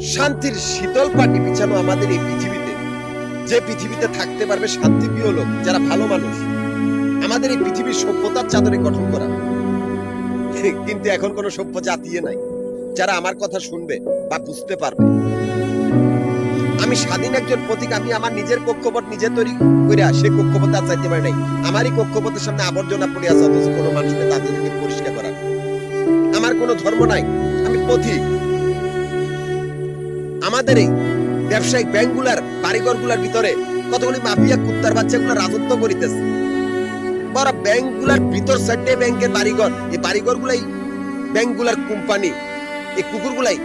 শান্তির শীতল পাটি বিছানো আমাদের এই পৃথিবীতে, যে পৃথিবীতে থাকতে পারবে শান্তিপ্রিয় লোক, যারা ভালো মানুষ, আমাদের এই পৃথিবীর সভ্যতার চাদরে গঠন করা। কিন্তু এখন কোন সভ্য জাতীয় নাই যারা আমার কথা শুনবে বা বুঝতে পারবে। আমি স্বাধীন একজন প্রতীক, আমি আমার নিজের কক্ষপথ নিজে তৈরি করে সে কক্ষপথে আর চাইতে পারি নাই। আমারই কক্ষপথের সামনে আবর্জনা পড়ে আছে, অথচ কোনো মানুষকে তাদেরকে পরিষ্কার করা। আমার কোনো ধর্ম নাই, আমি পথিক। আমাদের এই ব্যবসায়িক ব্যাংকগুলার বাড়িঘরগুলার ভিতরে কতগুলি মাফিয়া কুত্তার বাচ্চাগুলো রাজত্ব করিতেছে। বড় ব্যাংকগুলার ভিতর সাইডে ব্যাংকের বাড়িঘর, এই বাড়িঘরগুলাই ব্যাংকগুলার কোম্পানি। এই কুকুরগুলাই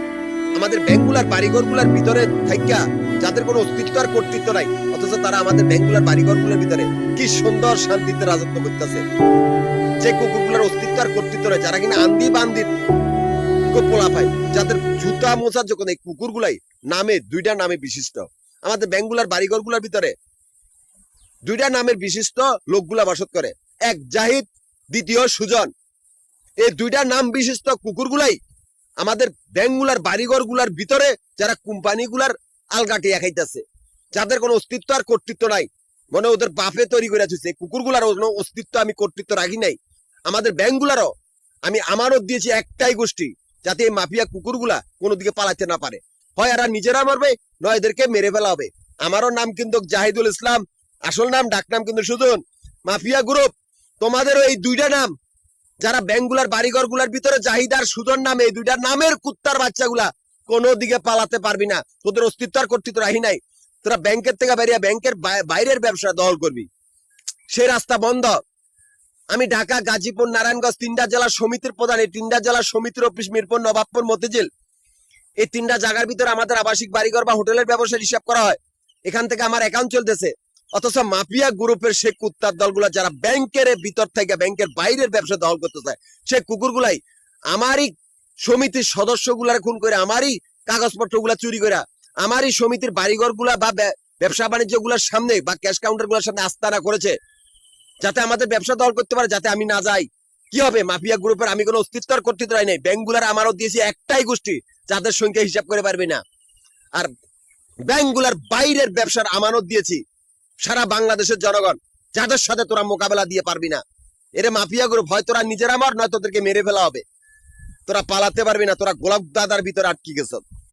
আমাদের ব্যাংকগুলার বাড়িঘরগুলার ভিতরে থাইকা, যাদের কোনো অস্তিত্ব আর কর্তৃত্ব নাই, অথচ তারা আমাদের ব্যাংকগুলার বাড়িঘরগুলোর ভিতরে কি সুন্দর শান্তিতে রাজত্ব করতেছে। যে কুকুরগুলার অস্তিত্ব আর কর্তৃত্ব নাই, যারা কিনা আন্দি বান্দির পোলা পায়, যাদের জুতা মোছার যখন এই কুকুরগুলাই নামে, দুইটা নামে বিশিষ্ট আমাদের ব্যাংকগুলার বাড়িঘরগুলার ভিতরে দুইটা নামের বিশিষ্ট লোকগুলা বসত করে। এক জাহিদ, দ্বিতীয় সুজন। এই দুইটা নাম বিশিষ্ট কুকুরগুলাই আমাদের ব্যাংকগুলার বাড়িঘরগুলার ভিতরে যারা কোম্পানিগুলার আলগাটি খাইতেছে, যাদের কোনো অস্তিত্ব আর কর্তৃত্ব নাই, মনে ওদের বাপে তৈরি করে দিচ্ছে। কুকুরগুলার অস্তিত্ব আমি কর্তৃত্ব রাখি নাই। আমাদের ব্যাংকগুলারও আমি আমারও দিয়েছি একটাই গোষ্ঠী, যাতে এই মাফিয়া কুকুরগুলা কোনো দিকে পালাতে না পারে। হয় এরা নিজেরা মারবে, নয় এদেরকে মেরে ফেলা হবে। আমারও নাম কিন্তু জাহিদুল ইসলাম, আসল নাম ডাক নাম কিন্তু সুজন। মাফিয়া গ্রুপ, তোমাদেরও এই দুইটা নাম, যারা ব্যাংকগুলার বাড়িঘরগুলার ভিতরে জাহিদ আর সুজন নামে, এই দুইটা নামের কুত্তার বাচ্চাগুলা কোনো দিকে পালাতে পারবি না। তোদের অস্তিত্ব আর কর্তৃত্ব রাহি নাই। তোরা ব্যাংকের থেকে বেরিয়ে ব্যাংকের বাইরের ব্যবসা দখল করবি, সে রাস্তা বন্ধ। আমি ঢাকা, গাজীপুর, নারায়ণগঞ্জ তিনটা জেলা সমিতির প্রধান। এই তিনটা জেলা সমিতির অফিস মিরপুর, নবাবপুর, মতিঝিল। এই তিনটা জায়গার ভিতরে আমাদের আবাসিক বাড়িঘর বা হোটেলের ব্যবসার হিসাব করা হয়। এখান থেকে আমার অ্যাকাউন্ট চলতেছে। অথচ মাফিয়া গ্রুপের সে কুত্তার দলগুলা যারা ব্যাংকের ভিতর থেকে ব্যাংকের বাইরের ব্যবসা দখল করতে চায়, সে কুকুরগুলাই আমারই সমিতির সদস্যগুলার খুন করে, আমারই কাগজপত্র গুলা চুরি করে, আমারই সমিতির বাড়িঘর গুলা বা ব্যবসা বাণিজ্য গুলার সামনে বা ক্যাশ কাউন্টার গুলার সামনে আস্তানা করেছে, যাতে আমাদের ব্যবসা দখল করতে পারে, যাতে আমি না যাই। কি হবে? মাফিয়া গ্রুপের আমি কোনো অস্তিত্ব আর কর্তৃত্ব নাই। ব্যাংকগুলার আমারও দিয়েছি একটাই গোষ্ঠী, যাদের সংখ্যা হিসাব করে পারবে না। আর ব্যাংকগুলার বাইরের ব্যবসার আমানত দিয়েছি সারা বাংলাদেশের জনগণ, যাদের সাথে তোরা মোকাবেলা দিয়ে পারবি না। এরে মাফিয়া গ্রুপ, হয় তোরা নিজেরা মার, নয় তোদেরকে মেরে ফেলা হবে। তোরা পালাতে পারবি না, তোরা গোলাপ দাদার ভিতরে আটকে গেছ।